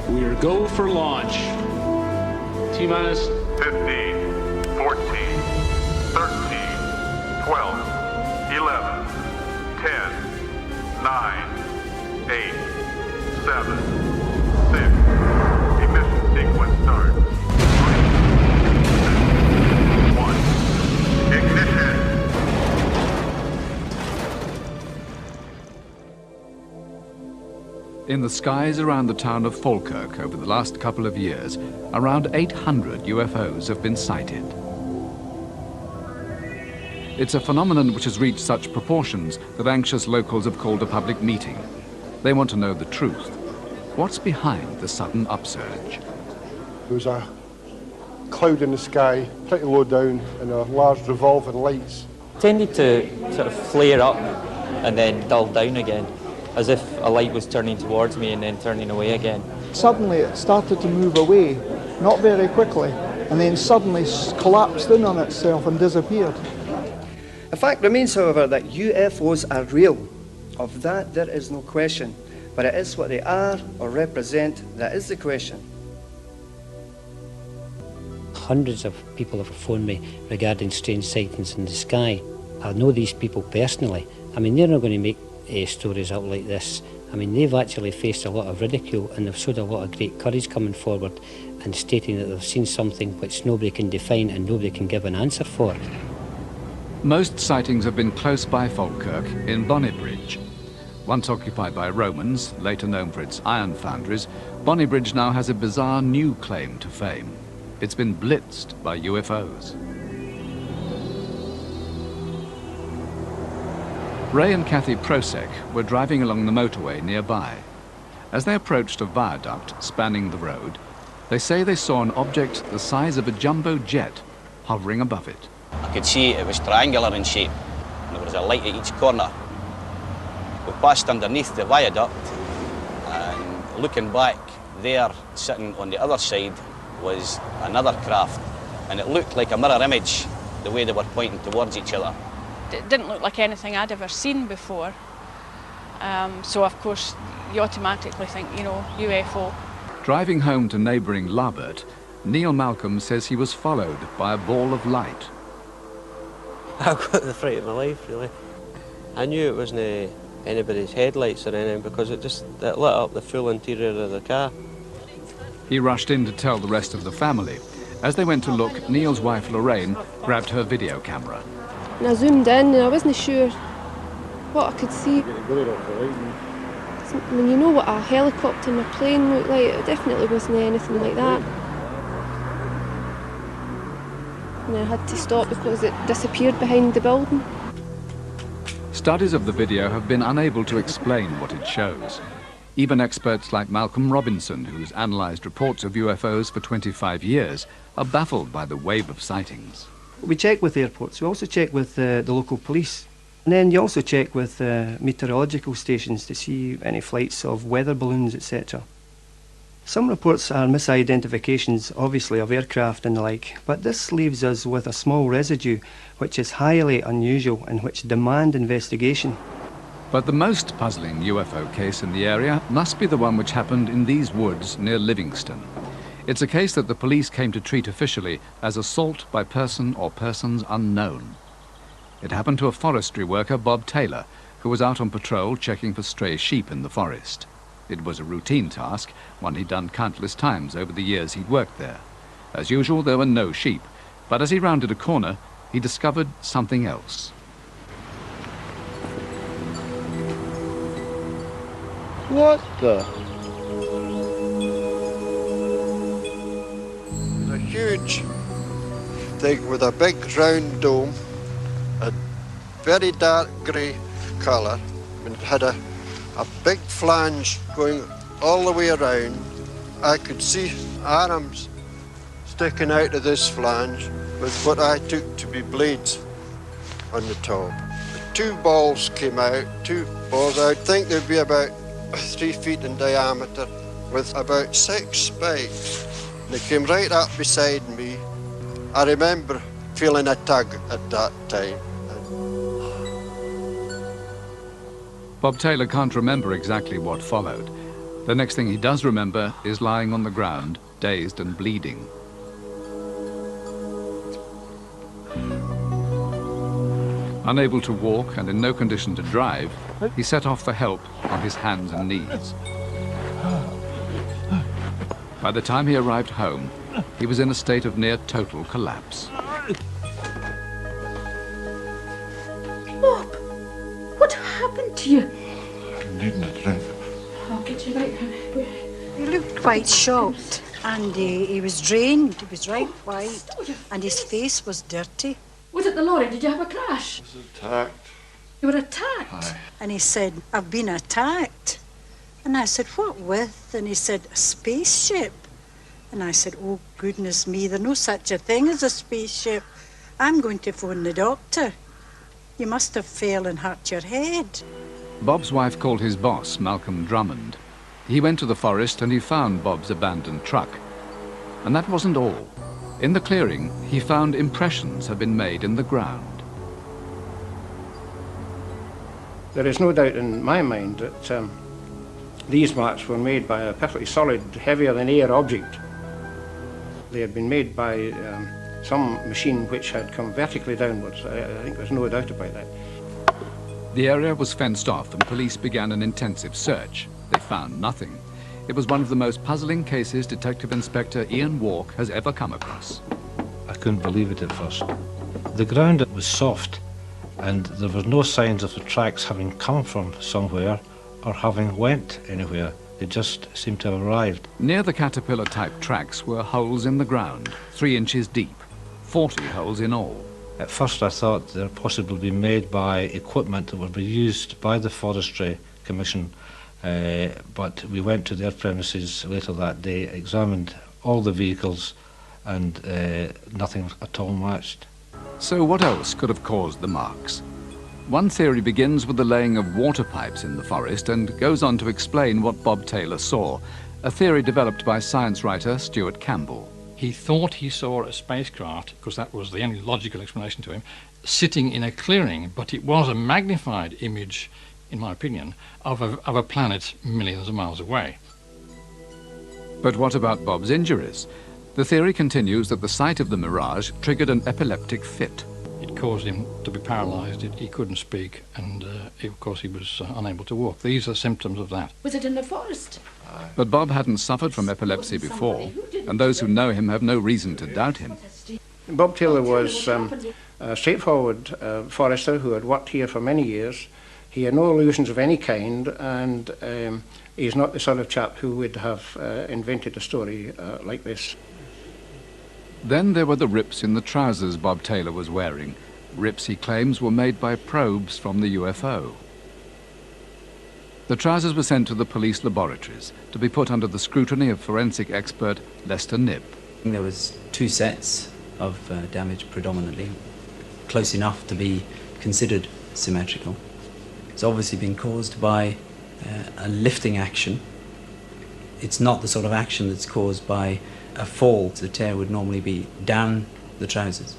We're go for launch. T-minus 15, 14, 13, 12, 11, 10, 9, 8, 7, 6. Ignition sequence start. 3, 2, 1. Ignition. In the skies around the town of Falkirk over the last couple of years, around 800 UFOs have been sighted. It's a phenomenon which has reached such proportions that anxious locals have called a public meeting. They want to know the truth. What's behind the sudden upsurge? There was a cloud in the sky, pretty low down, and a large revolving lights. Tended to sort of flare up and then dull down again, as if a light was turning towards me and then turning away again. Suddenly it started to move away, not very quickly, and then suddenly collapsed in on itself and disappeared. The fact remains, however, that UFOs are real. Of that there is no question. But it is what they are or represent that is the question. Hundreds of people have phoned me regarding strange sightings in the sky. I know these people personally. I mean, they're not going to make stories up like this. I mean, they've actually faced a lot of ridicule and they've showed a lot of great courage coming forward and stating that they've seen something which nobody can define and nobody can give an answer for. Most sightings have been close by Falkirk in Bonnybridge. Once occupied by Romans, later known for its iron foundries, Bonnybridge now has a bizarre new claim to fame. It's been blitzed by UFOs. Ray and Kathy Prosek were driving along the motorway nearby. As they approached a viaduct spanning the road, they say they saw an object the size of a jumbo jet hovering above it. I could see it was triangular in shape, and there was a light at each corner. We passed underneath the viaduct, and looking back there, sitting on the other side, was another craft, and it looked like a mirror image, the way they were pointing towards each other. It didn't look like anything I'd ever seen before, so of course you automatically think, you know, UFO. Driving home to neighbouring Larbert, Neil Malcolm says he was followed by a ball of light. I got the fright of my life, really. I knew it wasn't anybody's headlights or anything because it lit up the full interior of the car. He rushed in to tell the rest of the family. As they went to look, Neil's wife Lorraine grabbed her video camera. And I zoomed in and I wasn't sure what I could see. I mean, you know what a helicopter and a plane looked like, it definitely wasn't anything like that. And I had to stop because it disappeared behind the building. Studies of the video have been unable to explain what it shows. Even experts like Malcolm Robinson, who's analysed reports of UFOs for 25 years, are baffled by the wave of sightings. We check with airports, we also check with the local police. And then you also check with meteorological stations to see any flights of weather balloons, etc. Some reports are misidentifications, obviously, of aircraft and the like, but this leaves us with a small residue which is highly unusual and which demand investigation. But the most puzzling UFO case in the area must be the one which happened in these woods near Livingston. It's a case that the police came to treat officially as assault by person or persons unknown. It happened to a forestry worker, Bob Taylor, who was out on patrol checking for stray sheep in the forest. It was a routine task, one he'd done countless times over the years he'd worked there. As usual, there were no sheep, but as he rounded a corner, he discovered something else. What the? A huge thing with a big round dome, a very dark grey colour, and it had a big flange going all the way around. I could see arms sticking out of this flange with what I took to be blades on the top. The two balls came out, I would think they'd be about 3 feet in diameter with about 6 spikes. They came right up beside me. I remember feeling a tug at that time. Bob Taylor can't remember exactly what followed, The next thing he does remember is lying on the ground, dazed and bleeding. Unable to walk and in no condition to drive, he set off for help on his hands and knees. By the time he arrived home, he was in a state of near total collapse. Bob, what happened to you? I'm needing a drink. I'll get you right, honey. He looked quite shocked, and he was drained. He was right white, and his face was dirty. Was it the lorry? Did you have a crash? I was attacked. You were attacked? Aye. And he said, I've been attacked. And I said, what with? And he said, a spaceship. And I said, oh, goodness me, there's no such a thing as a spaceship. I'm going to phone the doctor. You must have fell and hurt your head. Bob's wife called his boss, Malcolm Drummond. He went to the forest and he found Bob's abandoned truck. And that wasn't all. In the clearing, he found impressions had been made in the ground. There is no doubt in my mind that these marks were made by a perfectly solid, heavier-than-air object. They had been made by some machine which had come vertically downwards. I think there's no doubt about that. The area was fenced off and police began an intensive search. They found nothing. It was one of the most puzzling cases Detective Inspector Ian Walk has ever come across. I couldn't believe it at first. The ground was soft and there were no signs of the tracks having come from somewhere or having went anywhere. They just seemed to have arrived. Near the caterpillar-type tracks were holes in the ground, 3 inches deep, 40 holes in all. At first I thought they were possibly being made by equipment that would be used by the Forestry Commission, but we went to their premises later that day, examined all the vehicles, and nothing at all matched. So what else could have caused the marks? One theory begins with the laying of water pipes in the forest and goes on to explain what Bob Taylor saw, a theory developed by science writer Stuart Campbell. He thought he saw a spacecraft, because that was the only logical explanation to him, sitting in a clearing, but it was a magnified image, in my opinion, of a planet millions of miles away. But what about Bob's injuries? The theory continues that the sight of the mirage triggered an epileptic fit. It caused him to be paralysed, he couldn't speak, and of course he was unable to walk. These are symptoms of that. Was it in the forest? But Bob hadn't suffered from epilepsy before, and those who know him have no reason to doubt him. Bob Taylor was a straightforward forester who had worked here for many years. He had no illusions of any kind, and he's not the sort of chap who would have invented a story like this. Then there were the rips in the trousers Bob Taylor was wearing. Rips, he claims, were made by probes from the UFO. The trousers were sent to the police laboratories to be put under the scrutiny of forensic expert Lester Knibb. There was 2 sets of damage predominantly, close enough to be considered symmetrical. It's obviously been caused by a lifting action. It's not the sort of action that's caused by a fall. The tear would normally be down the trousers.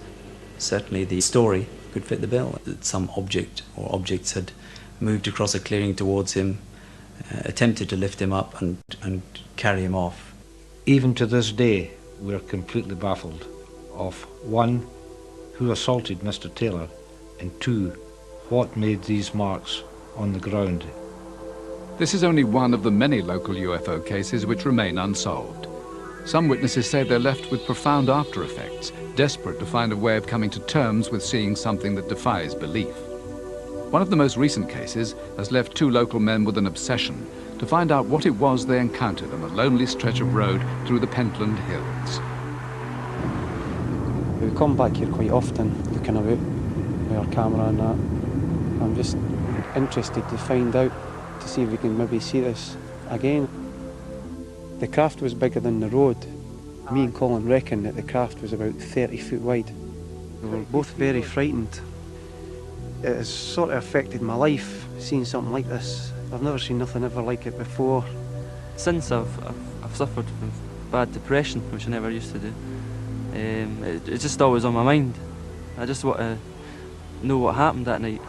Certainly the story could fit the bill, that some object or objects had moved across a clearing towards him, attempted to lift him up and carry him off. Even to this day, we're completely baffled of 1, who assaulted Mr. Taylor, and 2, what made these marks on the ground. This is only one of the many local UFO cases which remain unsolved. Some witnesses say they're left with profound after effects, desperate to find a way of coming to terms with seeing something that defies belief. One of the most recent cases has left 2 local men with an obsession to find out what it was they encountered on a lonely stretch of road through the Pentland Hills. We come back here quite often, looking about with our camera and that. I'm just interested to find out, to see if we can maybe see this again. The craft was bigger than the road. Me and Colin reckon that the craft was about 30 foot wide. We were both very frightened. It has sort of affected my life, seeing something like this. I've never seen nothing ever like it before. Since I've suffered from bad depression, which I never used to do, it's just always on my mind. I just want to know what happened that night.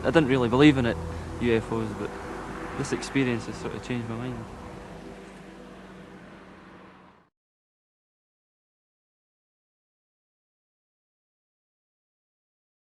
I didn't really believe in it, UFOs, but this experience has sort of changed my mind.